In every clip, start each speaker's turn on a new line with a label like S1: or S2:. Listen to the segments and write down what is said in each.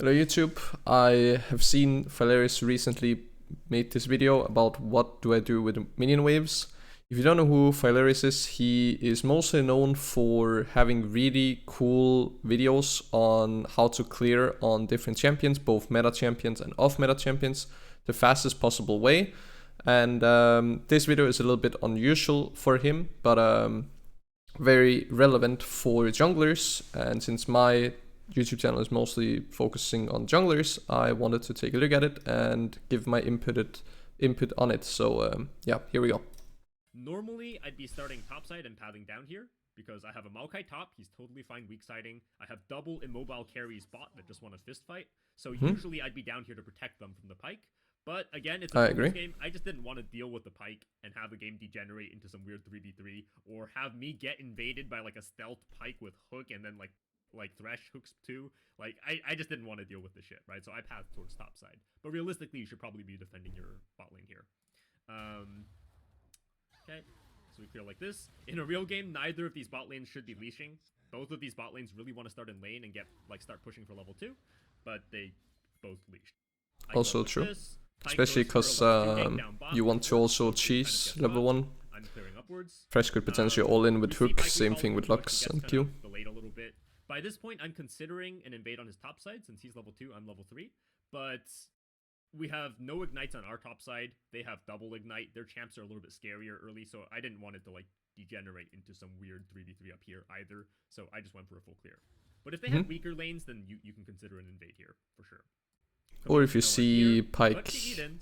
S1: Hello YouTube, I have seen Phylaris recently made this video about what do I do with minion waves. If you don't know who Phylaris is, he is mostly known for having really cool videos on how to clear on different champions, both meta champions and off meta champions, the fastest possible way. And this video is a little bit unusual for him, but very relevant for junglers. And since my YouTube channel is mostly focusing on junglers, I wanted to take a look at it and give my input on it. So yeah, here we go.
S2: Normally, I'd be starting topside and pathing down here, because I have a Maokai top, he's totally fine weak siding. I have double immobile carries bot that just want a fist fight, so usually I'd be down here to protect them from the pike. But again, it's a game. I just didn't want to deal with the pike and have the game degenerate into some weird 3v3, or have me get invaded by like a stealth pike with hook and then like Thresh hooks too. Like, I just didn't want to deal with this shit, right? So I path towards top side. But realistically, you should probably be defending your bot lane here. Okay, so we clear like this. In a real game, neither of these bot lanes should be leashing. Both of these bot lanes really want to start in lane and start pushing for level 2, but they both leashed.
S1: Also true. Especially because you want to also cheese level 1.
S2: I'm clearing upwards.
S1: Fresh could potentially all in with hook, same thing with Lux and Q.
S2: Delayed a little bit. By this point, I'm considering an invade on his top side, since he's level 2, I'm level 3. But we have no ignites on our top side. They have double ignite. Their champs are a little bit scarier early, so I didn't want it to like degenerate into some weird 3v3 up here either. So I just went for a full clear. But if they have weaker lanes, then you can consider an invade here, for sure.
S1: Or if you see Pike...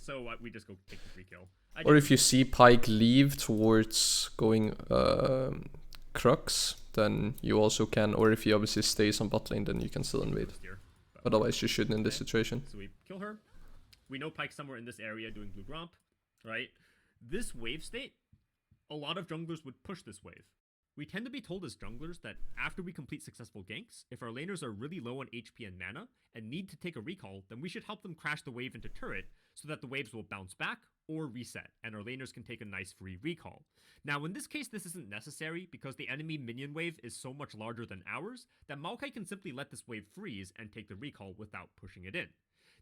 S2: So we just go take the free kill.
S1: Or if you see Pike leave towards going Crux, then you also can, or if he obviously stays on bot lane, then you can still invade. Otherwise you shouldn't in this situation.
S2: So we kill her. We know Pike's somewhere in this area doing blue gromp, right? This wave state, a lot of junglers would push this wave. We tend to be told as junglers that after we complete successful ganks, if our laners are really low on HP and mana and need to take a recall, then we should help them crash the wave into turret so that the waves will bounce back or reset, and our laners can take a nice free recall. Now, in this case, this isn't necessary because the enemy minion wave is so much larger than ours that Maokai can simply let this wave freeze and take the recall without pushing it in.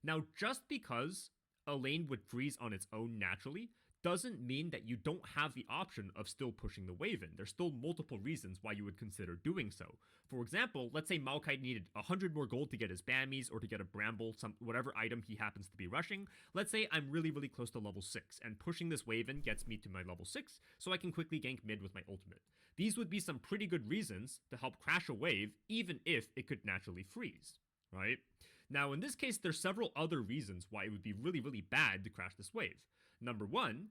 S2: Now, just because a lane would freeze on its own naturally doesn't mean that you don't have the option of still pushing the wave in. There's still multiple reasons why you would consider doing so. For example, let's say Maokai needed 100 more gold to get his Bammies or to get a Bramble, whatever item he happens to be rushing. Let's say I'm really close to level 6, and pushing this wave in gets me to my level 6, so I can quickly gank mid with my ultimate. These would be some pretty good reasons to help crash a wave, even if it could naturally freeze, right? Now, in this case, there's several other reasons why it would be really bad to crash this wave. Number one,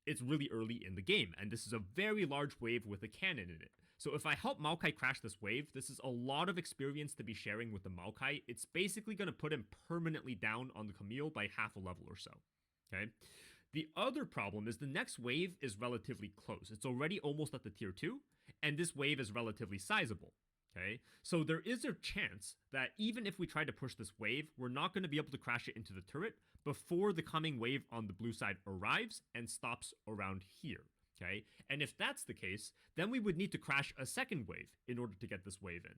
S2: it's really early in the game, and this is a very large wave with a cannon in it. So if I help Maokai crash this wave, this is a lot of experience to be sharing with the Maokai. It's basically going to put him permanently down on the Camille by half a level or so, okay? The other problem is the next wave is relatively close. It's already almost at the tier 2, and this wave is relatively sizable. Okay, so there is a chance that even if we try to push this wave, we're not going to be able to crash it into the turret before the coming wave on the blue side arrives and stops around here. Okay, and if that's the case, then we would need to crash a second wave in order to get this wave in.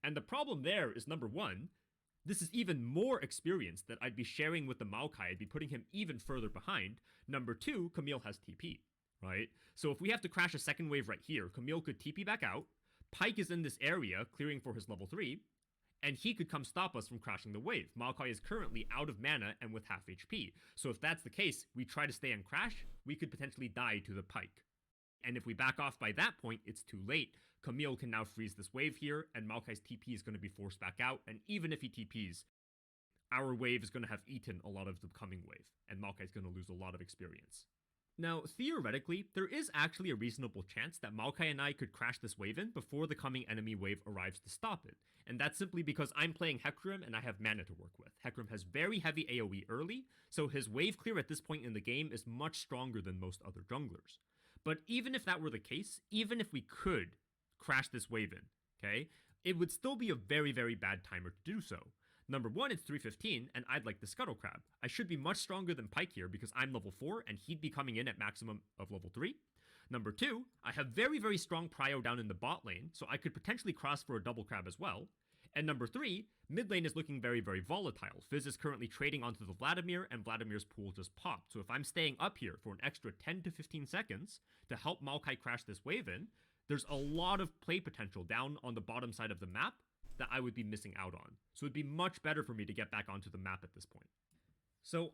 S2: And the problem there is, number one, this is even more experience that I'd be sharing with the Maokai. I'd be putting him even further behind. Number two, Camille has TP, right? So if we have to crash a second wave right here, Camille could TP back out. Pike is in this area, clearing for his level 3, and he could come stop us from crashing the wave. Maokai is currently out of mana and with half HP, so if that's the case, we try to stay and crash, we could potentially die to the Pike. And if we back off by that point, it's too late. Camille can now freeze this wave here, and Maokai's TP is going to be forced back out, and even if he TPs, our wave is going to have eaten a lot of the coming wave, and Maokai's going to lose a lot of experience. Now, theoretically, there is actually a reasonable chance that Maokai and I could crash this wave in before the coming enemy wave arrives to stop it. And that's simply because I'm playing Hecarim and I have mana to work with. Hecarim has very heavy AoE early, so his wave clear at this point in the game is much stronger than most other junglers. But even if that were the case, even if we could crash this wave in, okay, it would still be a very bad timer to do so. Number one, it's 315, and I'd like the Scuttle Crab. I should be much stronger than Pike here because I'm level 4, and he'd be coming in at maximum of level 3. Number two, I have very strong prio down in the bot lane, so I could potentially cross for a double crab as well. And number 3, mid lane is looking very, very volatile. Fizz is currently trading onto the Vladimir, and Vladimir's pool just popped. So if I'm staying up here for an extra 10 to 15 seconds to help Maokai crash this wave in, there's a lot of play potential down on the bottom side of the map that I would be missing out on. So it'd be much better for me to get back onto the map at this point. So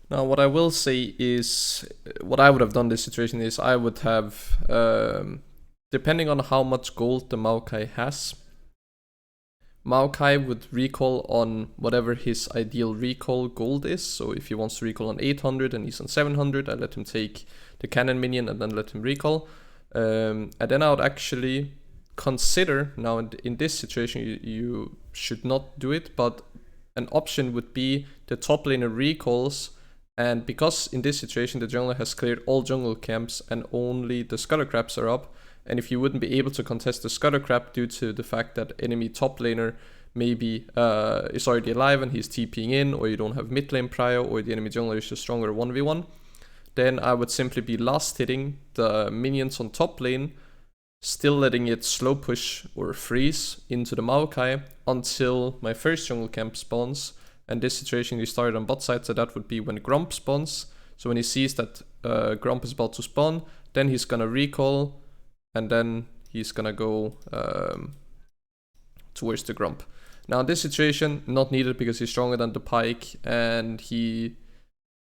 S1: now, what I will say is, what I would have done in this situation is I would have, depending on how much gold the Maokai has, Maokai would recall on whatever his ideal recall gold is. So if he wants to recall on 800 and he's on 700, I let him take the cannon minion and then let him recall. And then I would actually consider, now in this situation you should not do it, but an option would be the top laner recalls, and because in this situation the jungler has cleared all jungle camps and only the Scuttle Crabs are up, and if you wouldn't be able to contest the Scuttle Crab due to the fact that enemy top laner maybe is already alive and he's TPing in, or you don't have mid lane prio, or the enemy jungler is just stronger 1v1, then I would simply be last hitting the minions on top lane, still letting it slow push or freeze into the Maokai until my first jungle camp spawns. And this situation we started on bot side, so that would be when Grump spawns. So when he sees that Grump is about to spawn, then he's gonna recall, and then he's gonna go towards the Grump. Now in this situation, not needed because he's stronger than the Pyke, and he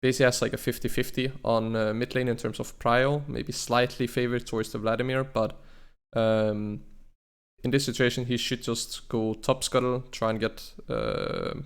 S1: basically has like a 50-50 on mid lane in terms of prio, maybe slightly favored towards the Vladimir, but in this situation he should just go top scuttle, try and get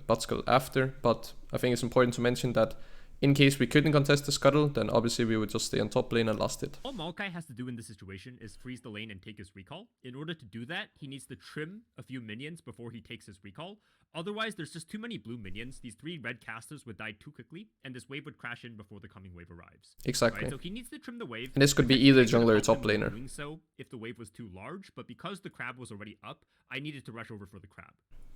S1: bot scuttle after. But I think it's important to mention that in case we couldn't contest the scuttle, then obviously we would just stay on top lane and last it.
S2: All Maokai has to do in this situation is freeze the lane and take his recall. In order to do that, he needs to trim a few minions before he takes his recall. Otherwise, there's just too many blue minions. These 3 red casters would die too quickly, and this wave would crash in before the coming wave arrives.
S1: Exactly.
S2: Right? So he needs to trim the wave.
S1: And this could be either jungler or top laner.
S2: Doing so if the wave was too large, but because the crab was already up, I needed to rush over for the crab.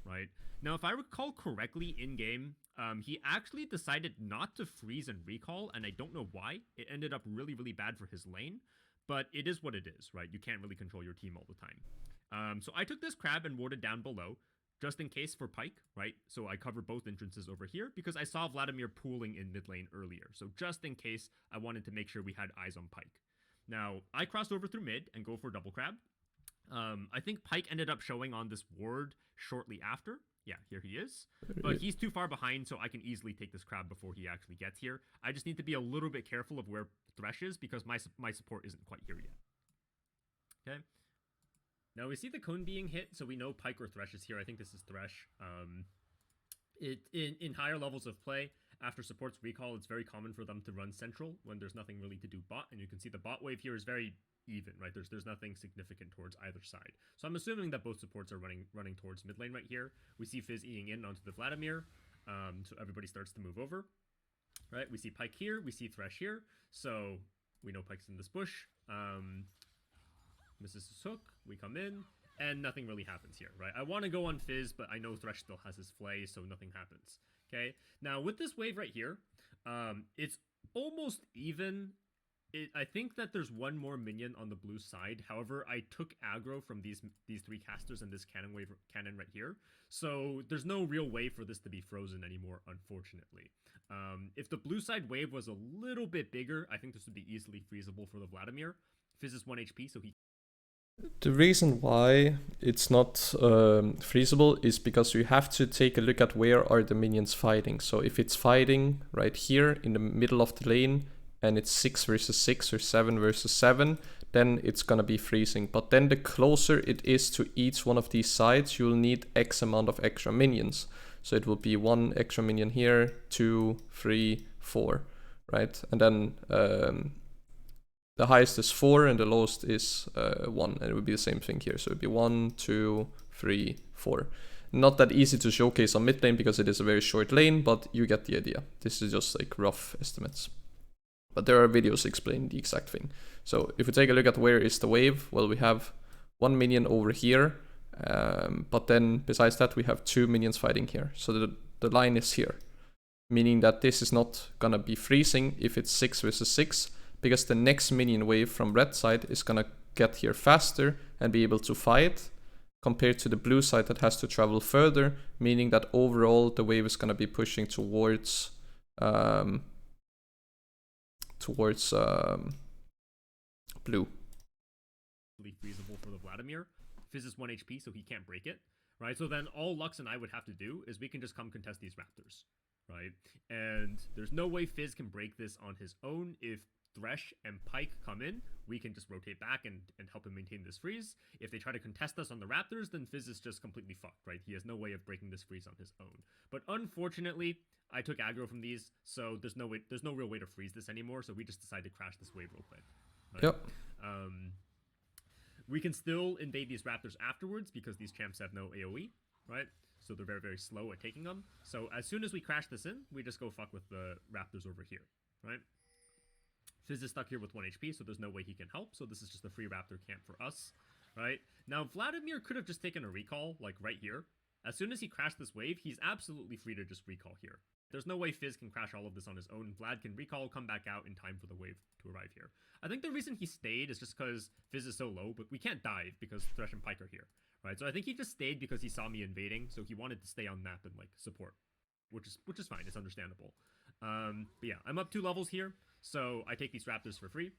S2: Right? Now, if I recall correctly in game, he actually decided not to freeze and recall, and I don't know why. It ended up really, really bad for his lane, but it is what it is, right? You can't really control your team all the time. So I took this crab and warded down below, just in case for Pyke, right? So I covered both entrances over here because I saw Vladimir pooling in mid lane earlier. So just in case, I wanted to make sure we had eyes on Pyke. Now, I crossed over through mid and go for double crab. I think Pyke ended up showing on this ward shortly after. Yeah, here he is. But he's too far behind, so I can easily take this crab before he actually gets here. I just need to be a little bit careful of where Thresh is because my support isn't quite here yet. Okay. Now we see the cone being hit, so we know Pyke or Thresh is here. I think this is Thresh. In higher levels of play, after support's recall, it's very common for them to run central when there's nothing really to do bot, and you can see the bot wave here is very even, right? There's nothing significant towards either side. So I'm assuming that both supports are running towards mid lane right here. We see Fizz eating in onto the Vladimir, so everybody starts to move over, right? We see Pyke here, we see Thresh here, so we know Pyke's in this bush. Misses his hook, we come in, and nothing really happens here, right? I want to go on Fizz, but I know Thresh still has his flay, so nothing happens. Okay, now with this wave right here, it's almost even. I think that there's one more minion on the blue side. However, I took aggro from these 3 casters and this cannon right here. So there's no real way for this to be frozen anymore, unfortunately. If the blue side wave was a little bit bigger, I think this would be easily freezable for the Vladimir. Fizz is 1 HP, so he...
S1: The reason why it's not freezable is because you have to take a look at where are the minions fighting. So if it's fighting right here in the middle of the lane, and it's 6 versus 6 or 7 versus 7, then it's gonna be freezing. But then the closer it is to each one of these sides, you'll need X amount of extra minions. So it will be 1 extra minion here, 2, 3, 4, right? And then the highest is 4 and the lowest is 1, and it would be the same thing here. So it would be 1, 2, 3, 4. Not that easy to showcase on mid lane because it is a very short lane, but you get the idea. This is just like rough estimates. But there are videos explaining the exact thing. So if we take a look at where is the wave, well, we have 1 minion over here. But then besides that, we have 2 minions fighting here. So the line is here, meaning that this is not gonna be freezing if it's 6 versus 6, because the next minion wave from red side is gonna get here faster and be able to fight, compared to the blue side that has to travel further, meaning that overall the wave is going to be pushing towards blue.
S2: Feasible for the Vladimir. Fizz is 1 HP, so he can't break it, right? So then all Lux and I would have to do is we can just come contest these Raptors, right? And there's no way Fizz can break this on his own. If Thresh and Pyke come in, we can just rotate back and help him maintain this freeze. If they try to contest us on the Raptors, then Fizz is just completely fucked, right? He has no way of breaking this freeze on his own. But unfortunately, I took aggro from these, so there's no real way to freeze this anymore, so we just decided to crash this wave real quick. Right?
S1: Yep.
S2: We can still invade these Raptors afterwards because these champs have no AoE, right? So they're very, very slow at taking them. So as soon as we crash this in, we just go fuck with the Raptors over here, right? Fizz is stuck here with 1 HP, so there's no way he can help. So this is just a free Raptor camp for us, right? Now, Vladimir could have just taken a recall, like right here. As soon as he crashed this wave, he's absolutely free to just recall here. There's no way Fizz can crash all of this on his own. Vlad can recall, come back out in time for the wave to arrive here. I think the reason he stayed is just because Fizz is so low, but we can't dive because Thresh and Pyke are here, right? So I think he just stayed because he saw me invading, so he wanted to stay on map and like support, which is fine. It's understandable. But yeah, I'm up 2 levels here, so I take these Raptors for free.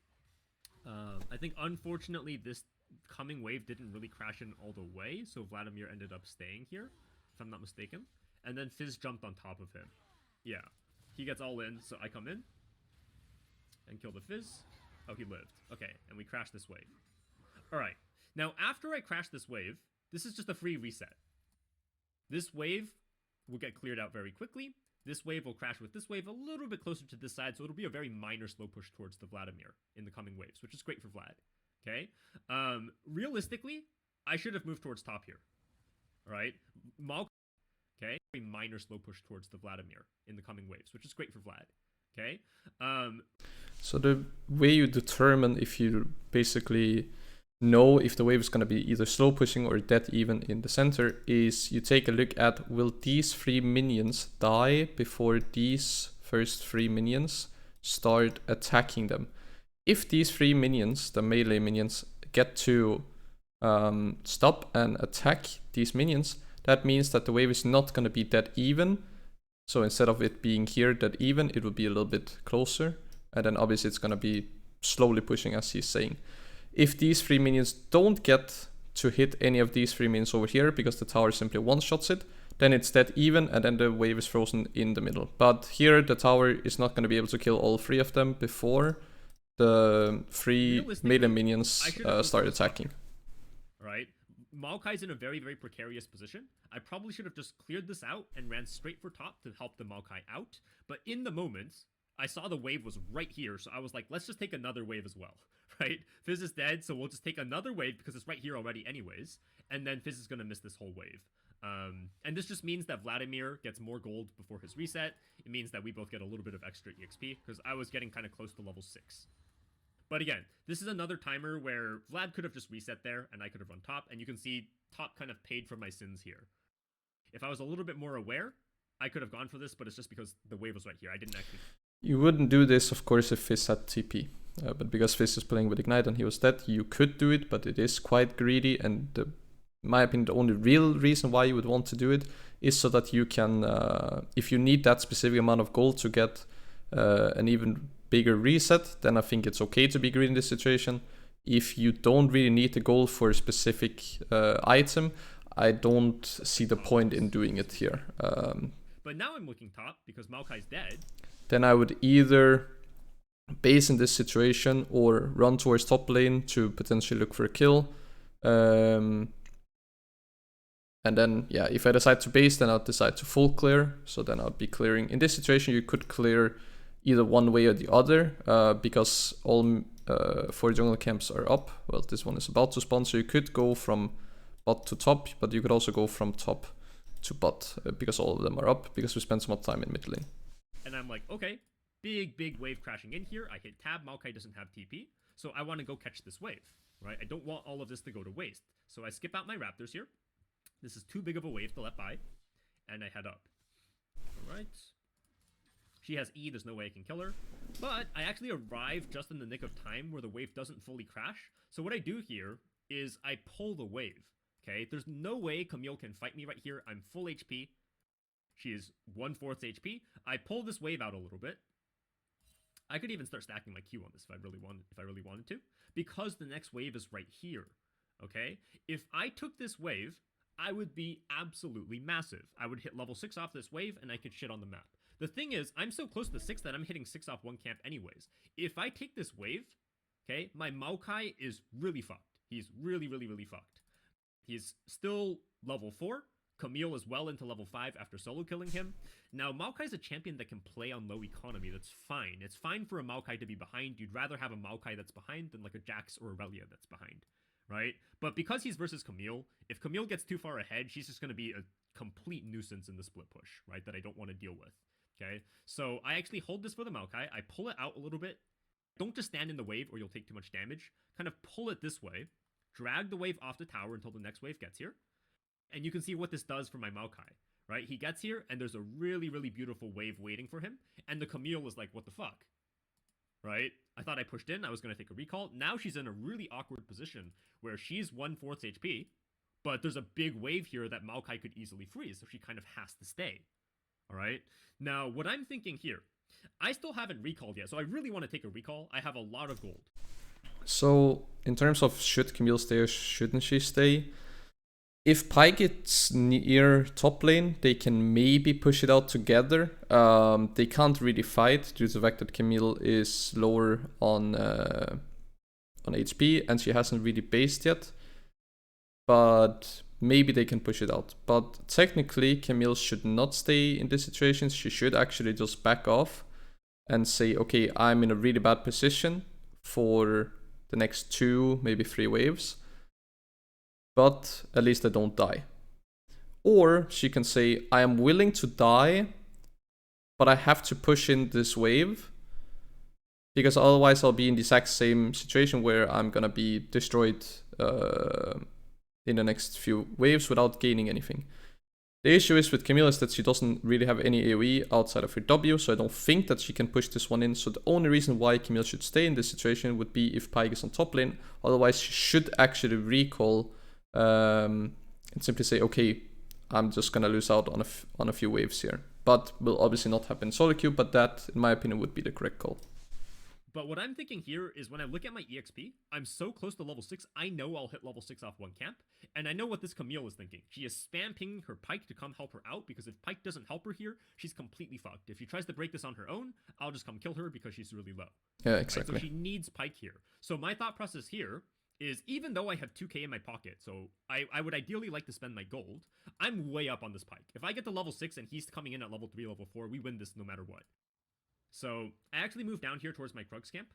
S2: I think unfortunately this coming wave didn't really crash in all the way, so Vladimir ended up staying here, if I'm not mistaken. And then Fizz jumped on top of him. Yeah, he gets all in, so I come in and kill the Fizz. Oh, he lived. Okay, and we crash this wave. Alright, now after I crash this wave, this is just a free reset. This wave will get cleared out very quickly. This wave will crash with this wave a little bit closer to this side, so it'll be a very minor slow push towards the Vladimir in the coming waves, which is great for Vlad. Okay? Realistically, I should have moved towards top here. Alright? Okay? A minor slow push towards the Vladimir in the coming waves, which is great for Vlad. Okay?
S1: So the way you determine if you basically know if the wave is going to be either slow pushing or dead even in the center is you take a look at, will these 3 minions die before these first 3 minions start attacking them? If these 3 minions, the melee minions, get to stop and attack these minions, that means that the wave is not going to be dead even. So instead of it being here dead even, it will be a little bit closer. And then obviously it's going to be slowly pushing, as he's saying. If these 3 minions don't get to hit any of these 3 minions over here because the tower simply one-shots it, then it's dead even and then the wave is frozen in the middle. But here the tower is not going to be able to kill all 3 of them before the 3 melee minions start attacking.
S2: Right? Maokai's in a very, very precarious position. I probably should have just cleared this out and ran straight for top to help the Maokai out. But in the moment, I saw the wave was right here, so I was like, let's just take another wave as well, right? Fizz is dead, so we'll just take another wave because it's right here already anyways, and then Fizz is going to miss this whole wave. And this just means that Vladimir gets more gold before his reset. It means that we both get a little bit of extra EXP, because I was getting kind of close to level 6. But again, this is another timer where Vlad could have just reset there, and I could have run top, and you can see top kind of paid for my sins here. If I was a little bit more aware, I could have gone for this, but it's just because the wave was right here. I didn't actually...
S1: You wouldn't do this, of course, if Fizz had TP. But because Fizz is playing with Ignite and he was dead, you could do it, but it is quite greedy. And in my opinion, the only real reason why you would want to do it is so that you can, if you need that specific amount of gold to get an even bigger reset, then I think it's okay to be greedy in this situation. If you don't really need the gold for a specific item, I don't see the point in doing it here.
S2: But now I'm looking top because Maokai's dead.
S1: Then I would either base in this situation or run towards top lane to potentially look for a kill. And then, yeah, if I decide to base, then I'll decide to full clear. So then I'll be clearing. In this situation, you could clear either one way or the other because all 4 jungle camps are up. Well, this one is about to spawn, so you could go from bot to top, but you could also go from top to bot because all of them are up because we spent so much time in mid lane.
S2: And I'm like, okay, big wave crashing in here. I hit tab, Maokai doesn't have TP, so I want to go catch this wave, right? I don't want all of this to go to waste. So I skip out my Raptors here. This is too big of a wave to let by, and I head up. All right. She has E, there's no way I can kill her. But I actually arrive just in the nick of time where the wave doesn't fully crash. So what I do here is I pull the wave, Okay, there's no way Camille can fight me right here. I'm full HP. She is 1/4 HP. I pull this wave out a little bit. I could even start stacking my Q on this if I really wanted to, because the next wave is right here. Okay, if I took this wave, I would be absolutely massive. I would hit level 6 off this wave, and I could shit on the map. The thing is, I'm so close to 6 that I'm hitting 6 off one camp anyways. If I take this wave, okay, my Maokai is really fucked. He's really, really, really fucked. He's still level 4. Camille is well into level 5 after solo killing him. Now, Maokai's a champion that can play on low economy. That's fine. It's fine for a Maokai to be behind. You'd rather have a Maokai that's behind than like a Jax or a Relia that's behind, right? But because he's versus Camille, if Camille gets too far ahead, she's just going to be a complete nuisance in the split push, right? That I don't want to deal with, okay? So I actually hold this for the Maokai. I pull it out a little bit. Don't just stand in the wave or you'll take too much damage. Kind of pull it this way. Drag the wave off the tower until the next wave gets here. And you can see what this does for my Maokai, right? He gets here, and there's a really, really beautiful wave waiting for him. And the Camille is like, what the fuck? Right? I thought I pushed in. I was going to take a recall. Now she's in a really awkward position where she's 1/4 HP, but there's a big wave here that Maokai could easily freeze, so she kind of has to stay. All right? Now, what I'm thinking here, I still haven't recalled yet, so I really want to take a recall. I have a lot of gold.
S1: So, in terms of should Camille stay or shouldn't she stay, if Pyke gets near top lane, they can maybe push it out together. They can't really fight due to the fact that Camille is lower on HP and she hasn't really based yet. But maybe they can push it out. But technically, Camille should not stay in this situation. She should actually just back off and say, okay, I'm in a really bad position for the next 2, maybe 3 waves. But at least I don't die. Or she can say, I am willing to die, but I have to push in this wave, because otherwise I'll be in the exact same situation where I'm gonna be destroyed in the next few waves without gaining anything. The issue is with Camille is that she doesn't really have any AoE outside of her W, so I don't think that she can push this one in. So the only reason why Camille should stay in this situation would be if Pyke is on top lane. Otherwise, she should actually recall and simply say, okay, I'm just gonna lose out on a few waves here. But will obviously not happen in solo queue, but that, in my opinion, would be the correct call.
S2: But what I'm thinking here is when I look at my EXP, I'm so close to level 6, I know I'll hit level 6 off one camp. And I know what this Camille is thinking. She is spam pinging her Pyke to come help her out, because if Pyke doesn't help her here, she's completely fucked. If she tries to break this on her own, I'll just come kill her because she's really low.
S1: Yeah, exactly.
S2: Right? So she needs Pyke here. So my thought process here is, even though I have 2k in my pocket, so I would ideally like to spend my gold, I'm way up on this Pyke. If I get to level 6 and he's coming in at level 3, level 4, we win this no matter what. So I actually moved down here towards my Krugs camp.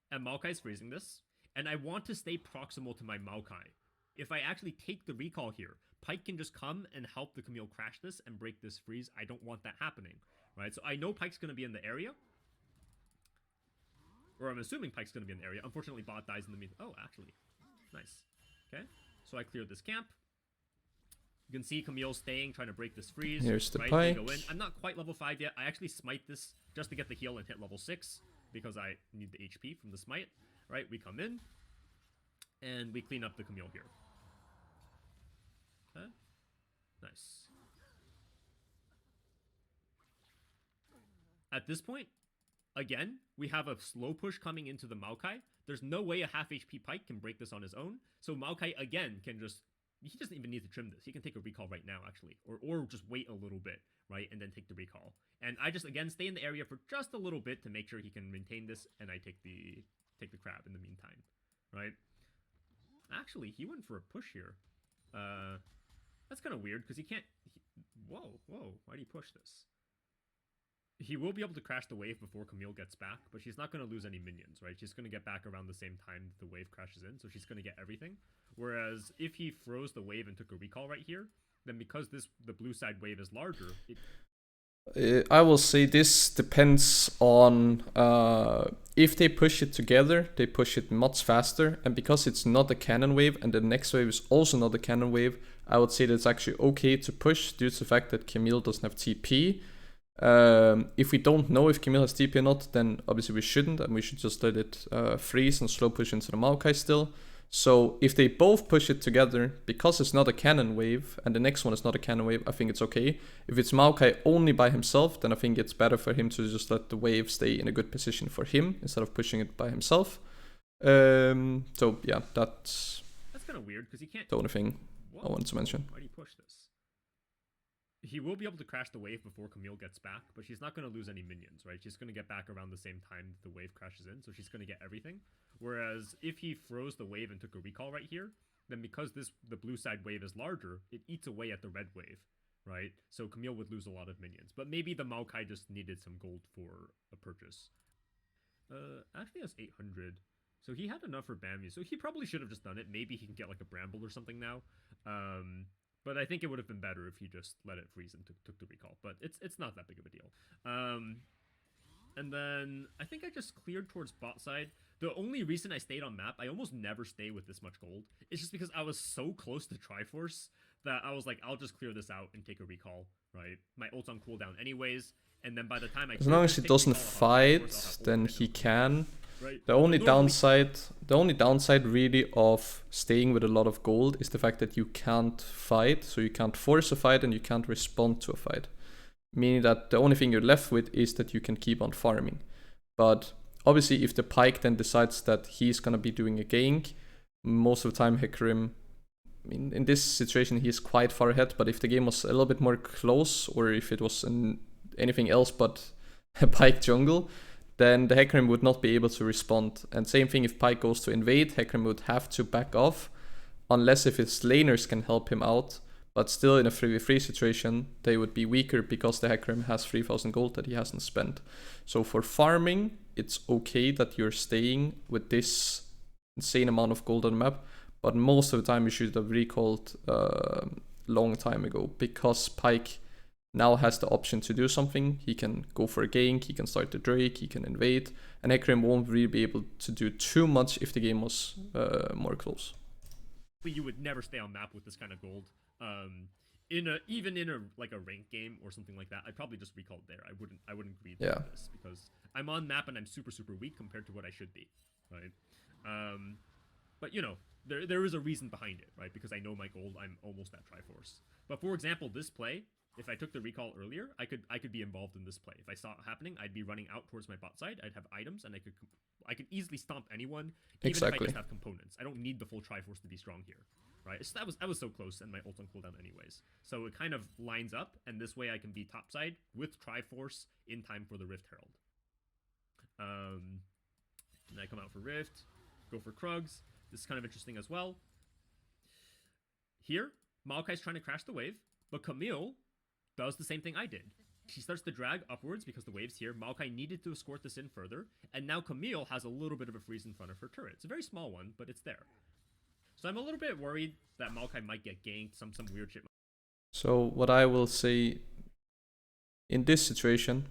S2: And Maokai's freezing this. And I want to stay proximal to my Maokai. If I actually take the recall here, Pyke can just come and help the Camille crash this and break this freeze. I don't want that happening, right? So I know Pyke's going to be in the area. Or I'm assuming Pyke's going to be in the area. Unfortunately, bot dies in the meantime. Oh, actually. Nice. Okay. So I cleared this camp. You can see Camille staying, trying to break this freeze.
S1: Here's the
S2: right?
S1: Pyke.
S2: Go in. I'm not quite level 5 yet. I actually smite this just to get the heal and hit level 6. Because I need the HP from the smite. Right? We come in. And we clean up the Camille here. Okay. Nice. At this point, again, we have a slow push coming into the Maokai. There's no way a half HP Pyke can break this on his own. So Maokai, again, can just... He doesn't even need to trim this. He can take a recall right now, actually. Or just wait a little bit, right? And then take the recall. And I just, again, stay in the area for just a little bit to make sure he can maintain this. And I take the crab in the meantime, right? Actually, he went for a push here. That's kind of weird, because he can't... Whoa. Why do you push this? He will be able to crash the wave before Camille gets back, but she's not going to lose any minions, right? She's going to get back around the same time the wave crashes in, so she's going to get everything. Whereas if he froze the wave and took a recall right here, then because the blue side wave is larger...
S1: I will say this depends on if they push it together, they push it much faster, and because it's not a cannon wave and the next wave is also not a cannon wave, I would say that it's actually okay to push due to the fact that Camille doesn't have TP. If we don't know if Camille has TP or not, then obviously we shouldn't, and we should just let it freeze and slow push into the Maokai still. So if they both push it together, because it's not a cannon wave, and the next one is not a cannon wave, I think it's okay. If it's Maokai only by himself, then I think it's better for him to just let the wave stay in a good position for him, instead of pushing it by himself. So yeah, that's
S2: kind of weird, because he can't...
S1: the only thing I wanted to mention.
S2: Why do you push this? He will be able to crash the wave before Camille gets back, but she's not going to lose any minions, right? She's going to get back around the same time the wave crashes in, so she's going to get everything. Whereas if he froze the wave and took a recall right here, then because the blue side wave is larger, it eats away at the red wave, right? So Camille would lose a lot of minions. But maybe the Maokai just needed some gold for a purchase. Actually has 800. So he had enough for Bambi, so he probably should have just done it. Maybe he can get like a Bramble or something now. But I think it would have been better if he just let it freeze and took the recall. But it's not that big of a deal. And then I think I just cleared towards bot side. The only reason I stayed on map, I almost never stay with this much gold, is just because I was so close to Triforce that I was like, I'll just clear this out and take a recall, right? My ult's on cooldown anyways, and then by the time I...
S1: As long as he doesn't fight, then he can. Right. The only downside really of staying with a lot of gold is the fact that you can't fight, so you can't force a fight and you can't respond to a fight. Meaning that the only thing you're left with is that you can keep on farming. But obviously if the Pyke then decides that he's gonna be doing a gank, most of the time Hecarim, I mean, in this situation he's quite far ahead, but if the game was a little bit more close, or if it was anything else but a Pyke jungle, then the Hecarim would not be able to respond. And same thing if Pyke goes to invade, Hecarim would have to back off, unless if his laners can help him out. But still in a 3v3 situation, they would be weaker because the Hecarim has 3000 gold that he hasn't spent. So for farming, it's okay that you're staying with this insane amount of gold on the map, but most of the time you should have recalled long time ago, because Pyke now has the option to do something. He can go for a gank, he can start the Drake, he can invade, and Hecarim won't really be able to do too much if the game was more close.
S2: You would never stay on map with this kind of gold. Even in a like a ranked game or something like that, I'd probably just recall there. I wouldn't greed this, because I'm on map and I'm super weak compared to what I should be, right? But you know, there is a reason behind it, right? Because I know my gold, I'm almost at Triforce. But for example, this play, if I took the recall earlier, I could be involved in this play. If I saw it happening, I'd be running out towards my bot side. I'd have items, and I could easily stomp anyone, even if I just have components. I don't need the full Triforce to be strong here, right? So that was so close, and my ult on cooldown anyways. So it kind of lines up, and this way I can be topside with Triforce in time for the Rift Herald. And I come out for Rift, go for Krugs. This is kind of interesting as well. Here, Maokai's trying to crash the wave, but Camille does the same thing I did. She starts to drag upwards because the wave's here. Maokai needed to escort this in further, and now Camille has a little bit of a freeze in front of her turret. It's a very small one, but it's there. So I'm a little bit worried that Maokai might get ganked, some weird shit.
S1: So what I will say, in this situation,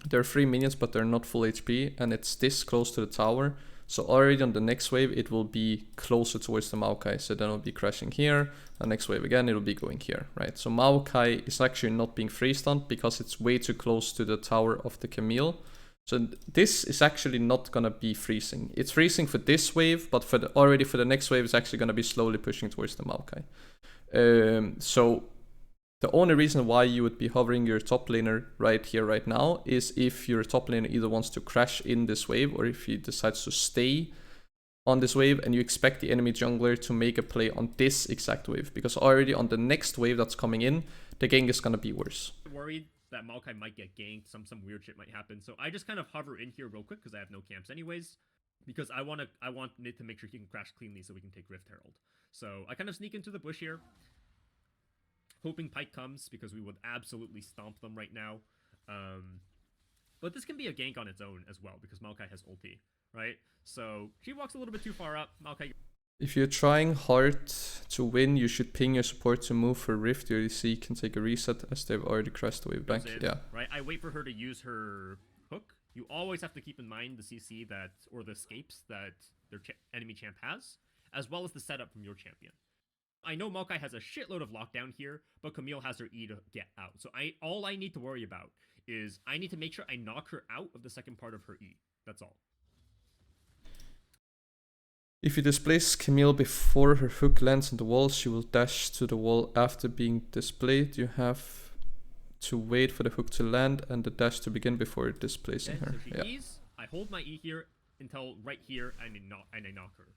S1: there are 3 minions, but they're not full HP, and it's this close to the tower. So already on the next wave, it will be closer towards the Maokai. So then it'll be crashing here. The next wave again, it'll be going here, right? So Maokai is actually not being free stunned because it's way too close to the tower of the Camille. So this is actually not gonna be freezing. It's freezing for this wave, but already for the next wave, it's actually gonna be slowly pushing towards the Maokai. So the only reason why you would be hovering your top laner right here, right now, is if your top laner either wants to crash in this wave, or if he decides to stay on this wave and you expect the enemy jungler to make a play on this exact wave. Because already on the next wave that's coming in, the gank is going to be worse.
S2: Worried that Maokai might get ganked, some weird shit might happen. So I just kind of hover in here real quick because I have no camps anyways. Because I want Nid to make sure he can crash cleanly so we can take Rift Herald. So I kind of sneak into the bush here, hoping Pyke comes, because we would absolutely stomp them right now. But this can be a gank on its own as well, because Maokai has ulti, right? So she walks a little bit too far up. Maokai...
S1: If you're trying hard to win, you should ping your support to move for Rift. Your ADC can take a reset as they've already crashed the wave back. Yeah.
S2: Right, I wait for her to use her hook. You always have to keep in mind the CC that, or the escapes that their enemy champ has, as well as the setup from your champion. I know Maokai has a shitload of lockdown here, but Camille has her E to get out. So all I need to worry about is I need to make sure I knock her out of the second part of her E. That's all.
S1: If you displace Camille before her hook lands on the wall, she will dash to the wall after being displayed. You have to wait for the hook to land and the dash to begin before displacing her.
S2: So she E's, I hold my E here until right here, and I knock her.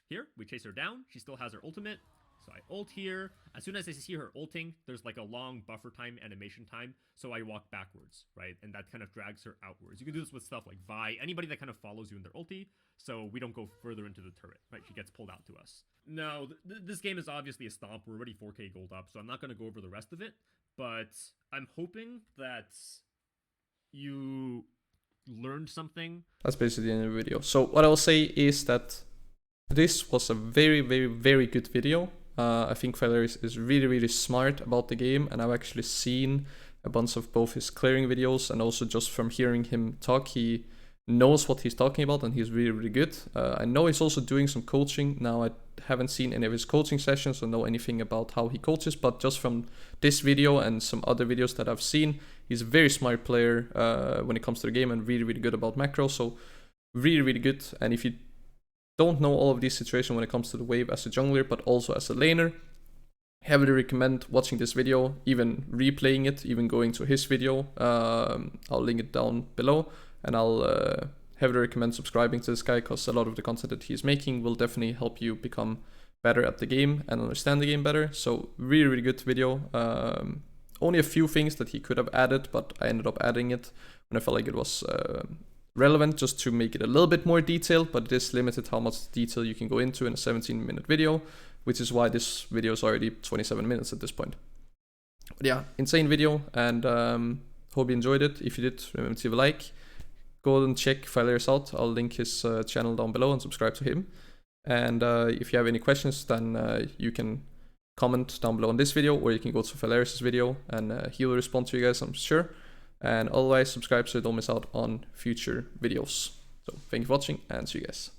S2: Here, we chase her down. She still has her ultimate. So I ult here. As soon as I see her ulting, there's like a long buffer time, animation time. So I walk backwards, right? And that kind of drags her outwards. You can do this with stuff like Vi, anybody that kind of follows you in their ulti. So we don't go further into the turret, right? She gets pulled out to us. No, this game is obviously a stomp. We're already 4K gold up, so I'm not going to go over the rest of it. But I'm hoping that you learned something.
S1: That's basically the end of the video. So what I'll say is that this was a very, very, very good video. I think Phylaris is really, really smart about the game, and I've actually seen a bunch of both his clearing videos and also just from hearing him talk, he knows what he's talking about and he's really, really good. I know he's also doing some coaching. Now, I haven't seen any of his coaching sessions or know anything about how he coaches, but just from this video and some other videos that I've seen, he's a very smart player when it comes to the game and really, really good about macro. So really, really good. And if you don't know all of these situations when it comes to the wave as a jungler, but also as a laner, heavily recommend watching this video, even replaying it, even going to his video. I'll link it down below, and I'll heavily recommend subscribing to this guy because a lot of the content that he's making will definitely help you become better at the game and understand the game better. So really, really good video. Only a few things that he could have added, but I ended up adding it when I felt like it was relevant, just to make it a little bit more detailed, but it is limited how much detail you can go into in a 17-minute video, which is why this video is already 27 minutes at this point. But yeah, insane video, and hope you enjoyed it. If you did, remember to leave a like. Go and check Phylaris out. I'll link his channel down below and subscribe to him. And if you have any questions, then you can comment down below on this video, or you can go to Phylaris' video and he will respond to you guys, I'm sure. And otherwise, subscribe so you don't miss out on future videos. So thank you for watching, and see you guys.